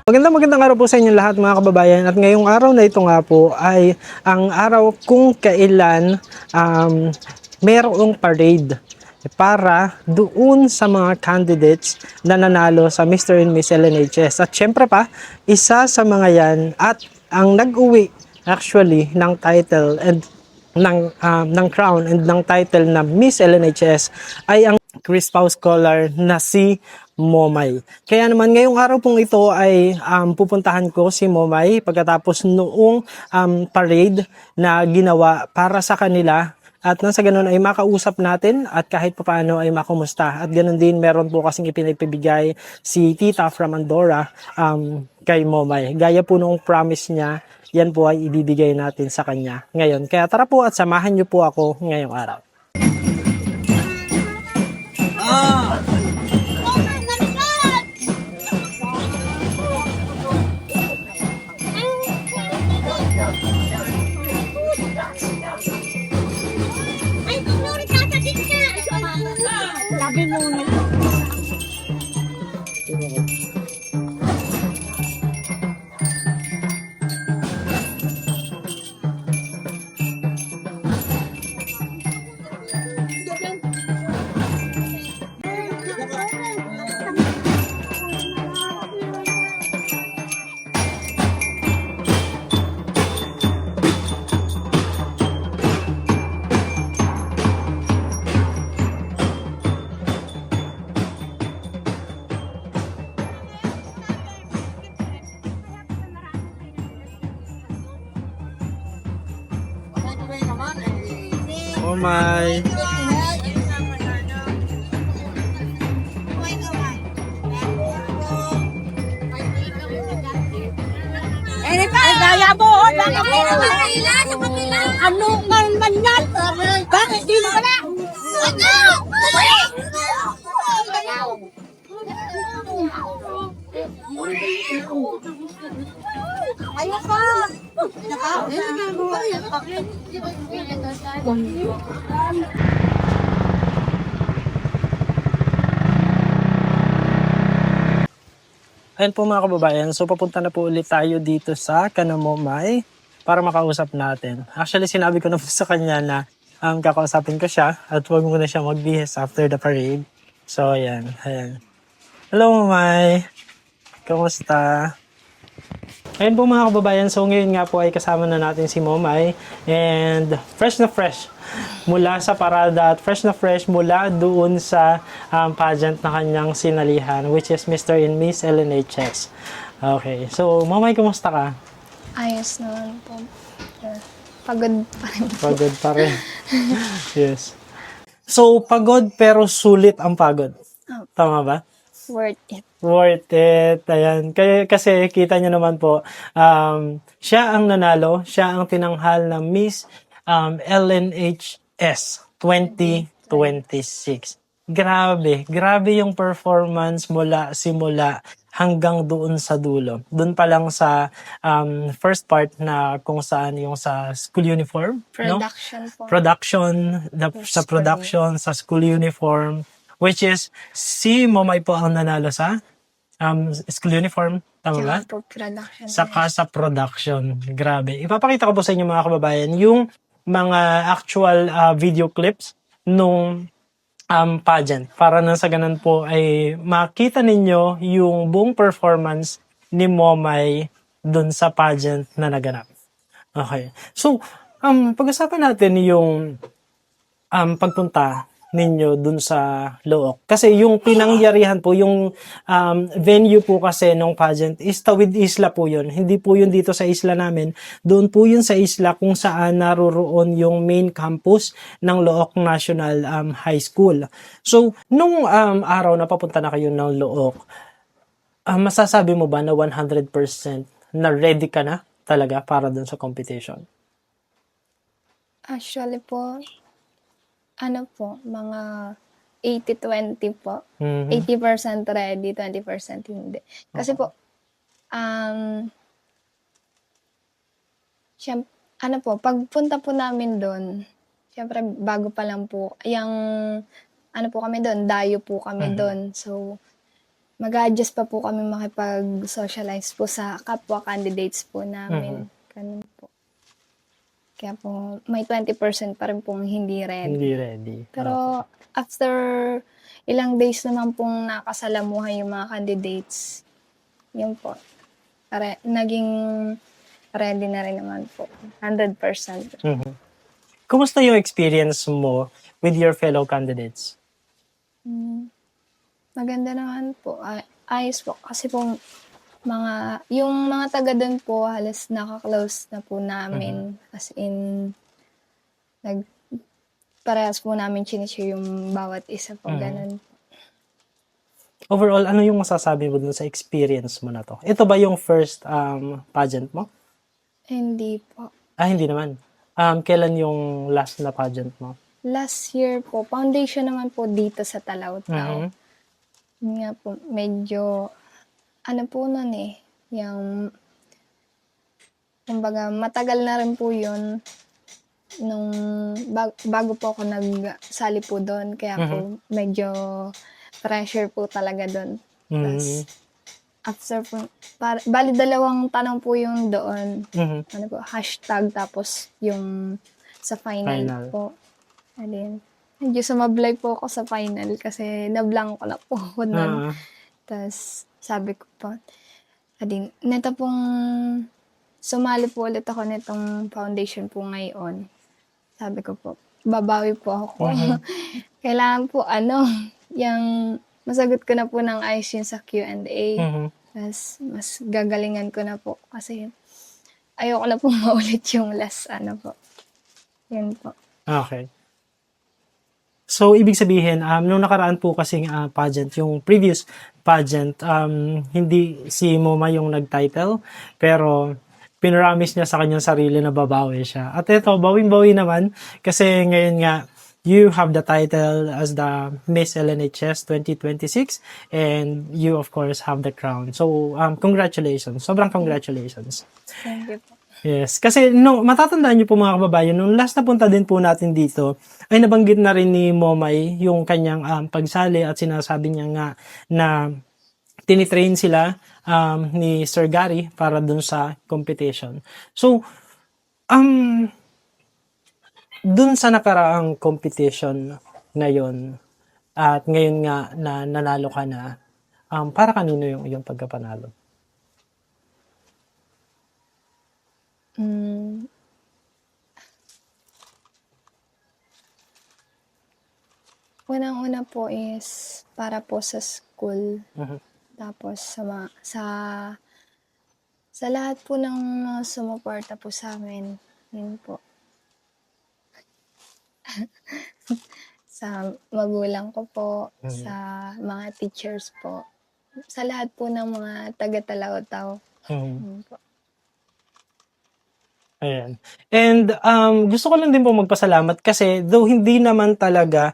Magandang araw po sa inyo lahat mga kababayan, at ngayong araw na ito nga po ay ang araw kung kailan merong parade para doon sa mga candidates na nanalo sa Mr. and Miss LNHS. At syempre pa, isa sa mga yan at ang nag-uwi actually ng title and ng crown and ng title na Miss LNHS ay ang Chris Pau Scholar na si Momay. Kaya naman ngayong araw pong ito ay pupuntahan ko si Momay pagkatapos noong parade na ginawa para sa kanila, at nang sa ganun ay makausap natin at kahit papaano ay makumusta. At ganun din, meron po kasing ipinagpibigay si Tita from Andorra kay Momay. Gaya po noong promise niya, yan po ay ibibigay natin sa kanya ngayon. Kaya tara po at samahan niyo po ako ngayong araw. Sabi mo na. Momay. Eh, gaya mo, ano man yan? Bakit di mo na? Ayaw pa. Ayan po mga kababayan, so papunta na po ulit tayo dito sa Kanamomay para makausap natin. Actually, sinabi ko na po sa kanya na kakausapin ko siya at huwag muna siya magbihis after the parade. So, ayan. Hello, Momay. Kamusta? Ayan po mga kababayan, so ngayon nga po ay kasama na natin si Momay, and fresh na fresh mula sa parada at fresh na fresh mula doon sa pageant na kanyang sinalihan, which is Mr. and Miss LNHS. Okay, so Momay, kumusta ka? Ayos naman po. Pagod pa rin po. Pagod pa rin. Yes. So, pagod pero sulit ang pagod. Tama ba? Worth it. Worth it. Ayan. Kasi kita nyo naman po, siya ang nanalo, siya ang tinanghal na Miss LNHS 2026. Grabe yung performance simula hanggang doon sa dulo. Doon pa lang sa first part na kung saan yung sa school uniform, Production po. Sa production, sa school uniform, which is si Momay po ang nanalo sa school uniform, tama ba? Tsaka po production. Saka sa production. Grabe. Ipapakita ko po sa inyo mga kababayan yung mga actual video clips nung pageant para nang sa ganun po ay makita ninyo yung buong performance ni Momay dun sa pageant na naganap. Okay. So, pag-usapan natin yung pagpunta ninyo dun sa Looc. Kasi yung pinangyarihan po, yung venue po kasi ng pageant is Tawid Isla po yun. Hindi po yun dito sa isla namin. Doon po yun sa isla kung saan naroroon yung main campus ng Looc National High School. So, nung araw na papunta na kayo ng Looc, masasabi mo ba na 100% na ready ka na talaga para dun sa competition? Actually po, mga 80-20 po. 80% ready, 20% hindi. Kasi po, pagpunta po namin doon, syempre bago pa lang po, kami doon, dayo po kami doon. So, mag-a-adjust pa po kami makipag-socialize po sa kapwa candidates po namin. Ganun po. Kaya po, may 20% pa rin pong hindi ready. Hindi ready. Pero after ilang days naman pong nakasalamuhan yung mga candidates, yun po, naging ready na rin naman po. 100%. Kumusta yung experience mo with your fellow candidates? Maganda naman po. Ayos po. Kasi po, yung mga taga doon po, halos nakaklose na po namin. As in, parehas po namin sinishare yung bawat isa po. Ganun. Overall, ano yung masasabi mo dun sa experience mo na to? Ito ba yung first pageant mo? Hindi po. Hindi naman. Kailan yung last na pageant mo? Last year po, foundation naman po dito sa Talaw-Taw. Yun nga po, medyo, ano po nun yung, kumbaga, matagal na rin po yun, nung, bago po ako nagsali po doon, kaya po, medyo pressure po talaga doon. Tapos, after po, bali 2 tanong po yung doon, ano po, hashtag, tapos yung sa final. Po. Alin, medyo sumablay po ako sa final kasi nablanko na po ako nun. Tapos, sabi ko po, neto pong sumali po ulit ako nitong foundation po ngayon. Sabi ko po, babawi po ako. Kailangan po, yung masagot ko na po ng ayos yun sa Q&A. Tapos, mas gagalingan ko na po kasi ayoko na po maulit yung last, po. Yun po. Okay. So, ibig sabihin, nung nakaraan po kasing pageant, yung previous pageant, hindi si Moma yung nag-title, pero pinramis niya sa kanyang sarili na babawi siya. At ito, bawing-bawi naman, kasi ngayon nga, you have the title as the Miss LNHS 2026, and you, of course, have the crown. So, congratulations. Sobrang congratulations. Thank you po. Yes, kasi matatandaan niyo po mga kababayan, nung last na punta din po natin dito, ay nabanggit na rin ni Momay yung kanyang pagsali at sinasabi niya nga na tinitrain sila ni Sir Gary para dun sa competition. So, dun sa nakaraang competition na yon at ngayon nga na nanalo ka na, para kanino yung pagkapanalo? Unang-una po is para po sa school. Tapos sa lahat po ng mga sumuporta po sa amin, yun po. Sa magulang ko po, sa mga teachers po, sa lahat po ng mga taga-Talaw-Taw. Yun po. Ayan. And gusto ko lang din po magpasalamat kasi though hindi naman talaga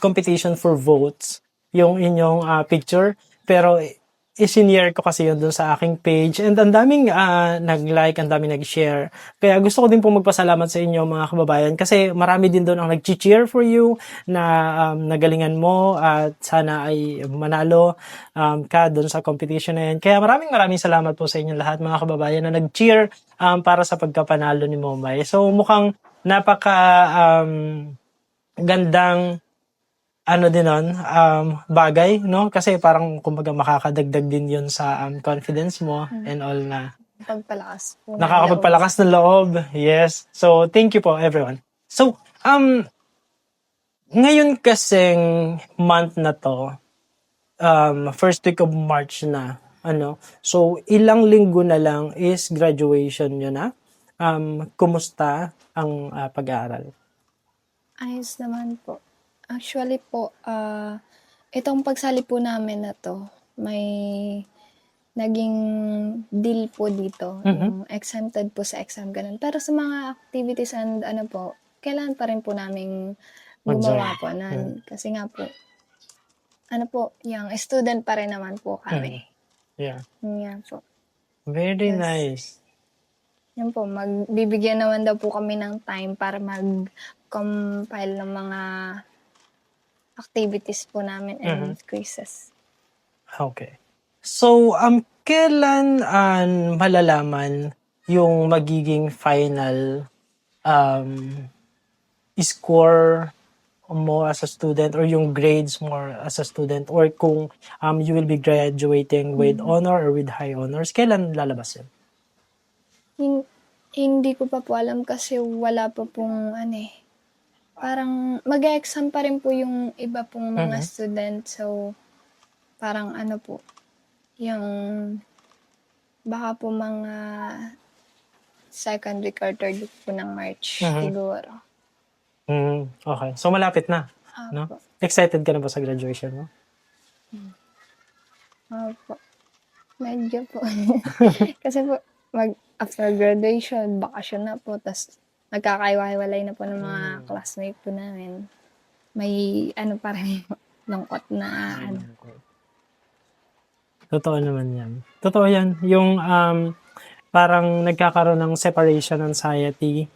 competition for votes yung inyong picture, pero isinare ko kasi yun dun sa aking page and ang daming nag-like, ang daming nag-share. Kaya gusto ko din po magpasalamat sa inyo mga kababayan kasi marami din doon ang nag-cheer for you na nagalingan mo at sana ay manalo ka doon sa competition na yan. Kaya maraming salamat po sa inyo lahat mga kababayan na nag-cheer para sa pagkapanalo ni Momay. So mukhang napaka gandang din nun, bagay, no? Kasi parang, kumbaga, makakadagdag din yun sa confidence mo and all na. Pagpalakas po. Nakakapagpalakas ng loob. Yes. So, thank you po, everyone. So, ngayon kasing month na to, first week of March na, so, ilang linggo na lang is graduation nyo na. Kumusta ang pag-aaral? Ayos naman po. Actually po, itong pagsali po namin na to, may naging deal po dito. Yung exempted po sa exam, ganun. Pero sa mga activities and kailangan pa rin po namin gumawa po. Kasi nga po, yung student pa rin naman po kami. Yeah. Yan po. Very nice. Yan po, magbibigyan naman daw po kami ng time para mag-compile ng mga activities po namin and quizzes. Okay. So, kailan malalaman yung magiging final score mo as a student or yung grades mo as a student or kung you will be graduating with honor or with high honors, kailan lalabas yun? Hindi ko pa po alam kasi wala pa pong parang mag-exam pa rin po yung iba pong mga student. So, parang po, yung baka po mga second week or third week po ng March siguro. Okay. So, malapit na. No? Opo. Excited ka na ba sa graduation mo? Opo. Medyo po. Kasi po, after graduation, bakasyon na po, tas nagkakaiwalay na po ng mga classmate po namin. May pa rin po, lungkot na Totoo naman yan. Totoo yan. Yung parang nagkakaroon ng separation anxiety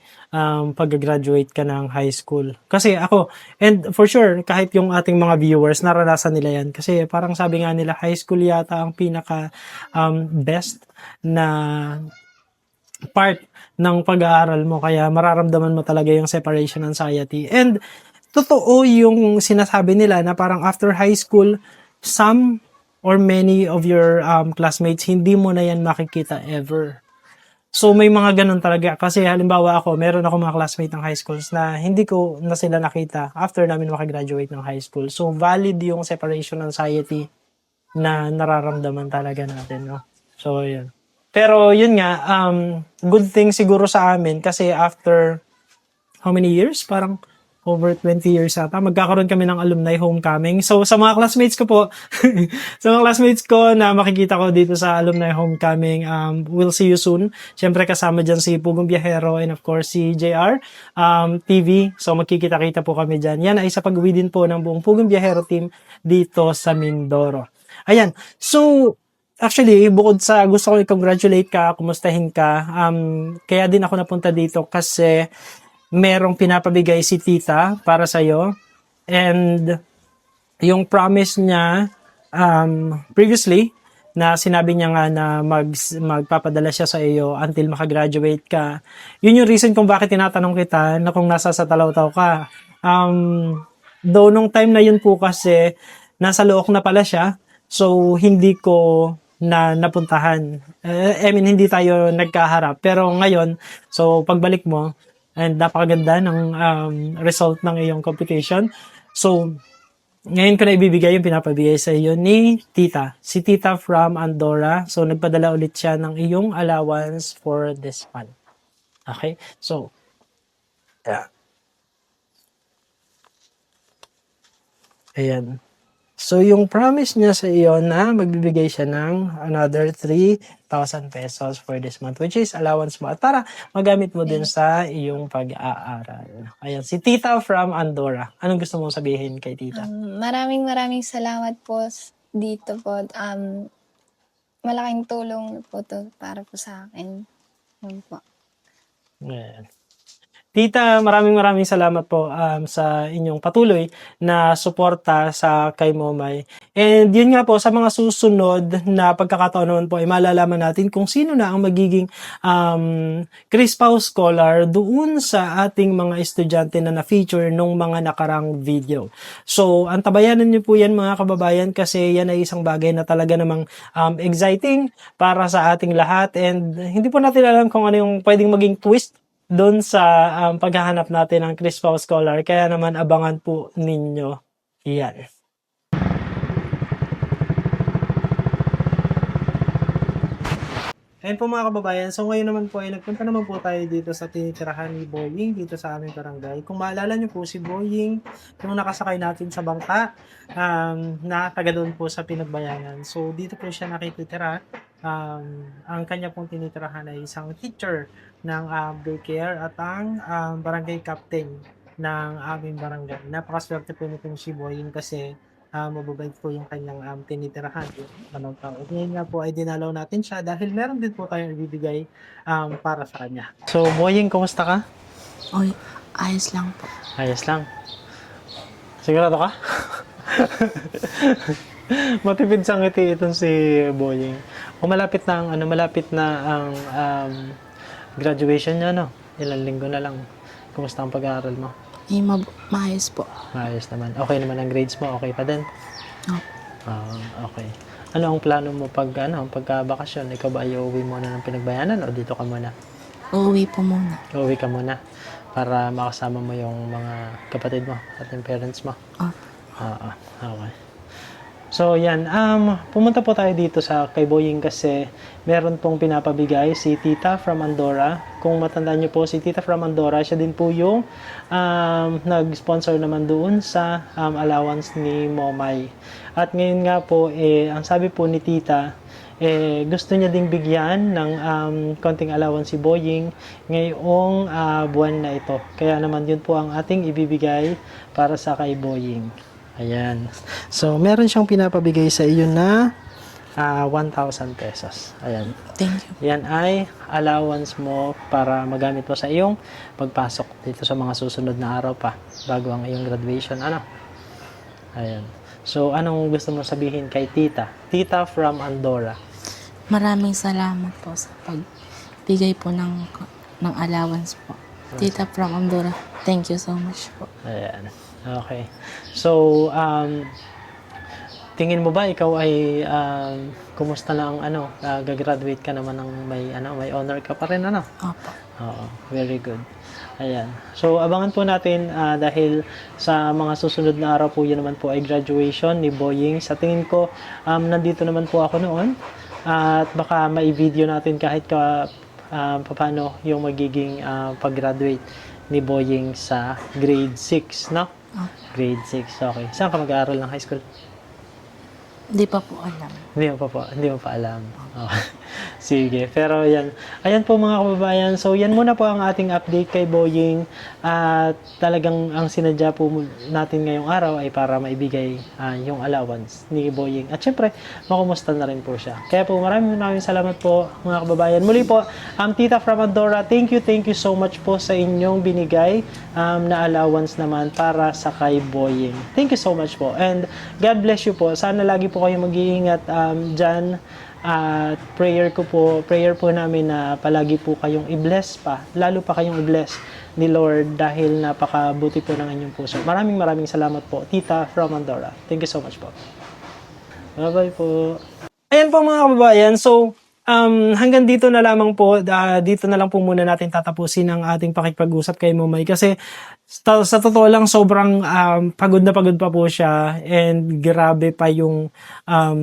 pag-graduate ka ng high school. Kasi ako, and for sure, kahit yung ating mga viewers, naranasan nila yan. Kasi parang sabi nga nila, high school yata ang pinaka best na part ng pag-aaral mo. Kaya mararamdaman mo talaga yung separation anxiety. And totoo yung sinasabi nila na parang after high school, some or many of your classmates, hindi mo na yan makikita ever. So, may mga ganun talaga. Kasi halimbawa ako, meron ako mga classmate ng high schools na hindi ko na sila nakita after namin makagraduate ng high school. So, valid yung separation anxiety na nararamdaman talaga natin, no? So, yun. Pero, yun nga, good thing siguro sa amin kasi after how many years? Parang over 20 years ata, magkakaroon kami ng alumni homecoming. So, sa mga classmates ko po, sa mga classmates ko na makikita ko dito sa alumni homecoming, we'll see you soon. Siyempre, kasama dyan si Pugong Biyahero and of course, si JR TV. So, magkikita-kita po kami dyan. Yan ay sa pag-uwi din po ng buong Pugong Biyahero team dito sa Mindoro. Ayan. So, actually, bukod sa gusto ko i-congratulate ka, kumustahin ka, kaya din ako napunta dito kasi merong pinapabigay si tita para sa'yo. And yung promise niya previously, na sinabi niya nga na magpapadala siya sa iyo until makagraduate ka. Yun yung reason kung bakit tinatanong kita na kung nasa sa Talaw-Taw ka. Though nung time na yun po kasi, nasa Look na pala siya. So, hindi ko na napuntahan. Hindi tayo nagkaharap. Pero ngayon, so pagbalik mo, and napakaganda ng result ng iyong computation. So, ngayon ko na ibibigay yung pinapabigay sa iyo ni Tita. Si Tita from Andorra. So, nagpadala ulit siya ng iyong allowance for this month. Okay? So, yeah. Ayan. So, yung promise niya sa iyo na magbibigay siya ng another 3,000 pesos for this month, which is allowance mo. At para magamit mo din sa iyong pag-aaral. Ayan, si Tita from Andorra. Anong gusto mong sabihin kay Tita? Maraming salamat po dito po. Malaking tulong po to para po sa akin. Yun po. Ayan. Tita, maraming salamat po sa inyong patuloy na suporta sa kay Momay. And yun nga po, sa mga susunod na pagkakataon naman po ay malalaman natin kung sino na ang magiging Chris Pao Scholar doon sa ating mga estudyante na na-feature nung mga nakarang video. So, antabayanan niyo po yan mga kababayan kasi yan ay isang bagay na talaga namang exciting para sa ating lahat and hindi po natin alam kung ano yung pwedeng maging twist doon sa paghahanap natin ng Chris Pao Scholar. Kaya naman abangan po ninyo yan. Ayun po mga kababayan, so ngayon naman po ay nagpunta naman po tayo dito sa tinitirahan ni Boying dito sa aming barangay. Kung maalala nyo po si Boying, yung nakasakay natin sa bangka na taga doon po sa Pinagbayanan. So dito po siya nakititira. Ang kanya pong tinitirahan ay isang teacher ng daycare at ang barangay captain ng aming barangay. Napakaswerte po nitong si Boying kasi mababait po yung kanyang tinitirahan. At ngayon nga po ay dinalaw natin siya dahil meron din po tayong ibibigay para sa kanya. So, Boying, kumusta ka? Oy, ayos lang po. Ayos lang. Sigurado ka? Matipid sa ngiti itong si Boying. O malapit na ang graduation niya, no? Ilang linggo na lang. Kumusta ang pag-aaral mo? Maayos po. Maayos naman. Okay naman ang grades mo? Okay pa din? Opo. Okay. Ano ang plano mo pagka-bakasyon? Ikaw ba ay uuwi muna ng pinagbayanan o dito ka muna? Uuwi po muna. Uuwi ka muna para makasama mo yung mga kapatid mo at yung parents mo? Opo. Okay. So, yan. Pumunta po tayo dito sa kay Boying kasi meron pong pinapabigay si Tita from Andorra. Kung matandaan niyo po, si Tita from Andorra, siya din po yung nag-sponsor naman doon sa allowance ni Momay. At ngayon nga po, ang sabi po ni Tita, gusto niya ding bigyan ng konting allowance si Boying ngayong buwan na ito. Kaya naman yun po ang ating ibibigay para sa kay Boying. Ayan. So, meron siyang pinapabigay sa iyo na 1,000 pesos. Ayan. Thank you. Yan ay allowance mo para magamit mo sa iyong pagpasok dito sa mga susunod na araw pa bago ang iyong graduation. Ano? Ayan. So, anong gusto mo sabihin kay Tita? Tita from Andorra. Maraming salamat po sa pagbigay po ng allowance po. Tita from Andorra, thank you so much po. Ayan. Okay. So, tingin mo ba ikaw ay kumusta na ang gagraduate ka naman ng may honor ka pa rin Opo. Oo, very good. Ayan. So, abangan po natin dahil sa mga susunod na araw po yun naman po ay graduation ni Boying. Sa tingin ko, nandito naman po ako noon at baka mai-video natin kahit paano yung magiging pag-graduate ni Boying sa grade 6, no? Grade 6, okay. Saan ka mag-aaral ng high school? Hindi pa po alam. Hindi mo pa alam. Okay. Sige, pero yan. Ayan po mga kababayan. So, yan muna po ang ating update kay Boying. At talagang ang sinadya po natin ngayong araw ay para maibigay yung allowance ni Boying. At syempre, makumusta na rin po siya. Kaya po maraming salamat po mga kababayan. Muli po, Tita from Andorra, thank you so much po sa inyong binigay na allowance naman para sa kay Boying. Thank you so much po. And God bless you po. Sana lagi po kayo mag-iingat dyan. At prayer po namin na palagi po kayong i-bless pa, lalo pa kayong i-bless ni Lord dahil napakabuti po ng inyong puso. Maraming salamat po, Tita from Andorra. Thank you so much po. Bye-bye po. Ayan po mga kababayan, so hanggang dito na lamang po, dito na lang po muna natin tatapusin ang ating pakikipag-usap kay Momay kasi sa totoo lang sobrang pagod na pagod pa po siya and grabe pa yung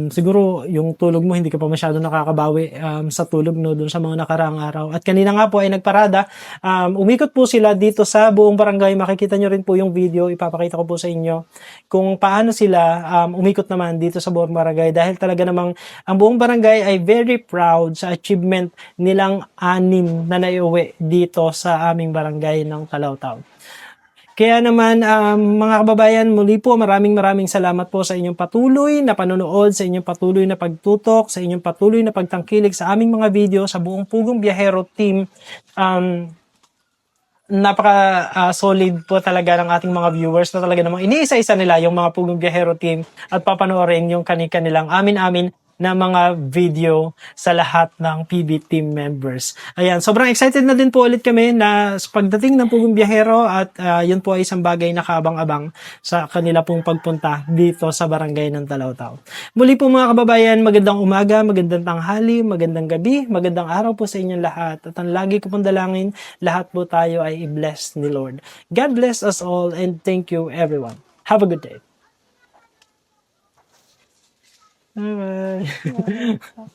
siguro yung tulog mo hindi ka pa masyado nakakabawi sa tulog no doon sa mga nakaraang araw. At kanina nga po ay nagparada, umikot po sila dito sa buong barangay. Makikita nyo rin po yung video, ipapakita ko po sa inyo kung paano sila umikot naman dito sa buong barangay dahil talaga namang ang buong barangay ay very proud sa achievement nilang 6 na naiuwi dito sa aming barangay ng Talawtaw. Kaya naman mga kababayan, muli po maraming salamat po sa inyong patuloy na panonood, sa inyong patuloy na pagtutok, sa inyong patuloy na pagtangkilik sa aming mga video sa buong Pugong Biyahero team. Napaka-solid po talaga ng ating mga viewers na talaga namang iniisa-isa nila yung mga Pugong Biyahero team at papanoorin yung kanilang amin-amin na mga video sa lahat ng PB team members. Ayan, sobrang excited na din po ulit kami na pagdating ng Pugong Biyahero at yun po ay isang bagay na kaabang-abang sa kanila pong pagpunta dito sa barangay ng Talawtaw. Muli po mga kababayan, magandang umaga, magandang tanghali, magandang gabi, magandang araw po sa inyong lahat. At ang lagi ko pong dalangin, lahat po tayo ay i-bless ni Lord. God bless us all and thank you everyone. Have a good day. Bye-bye.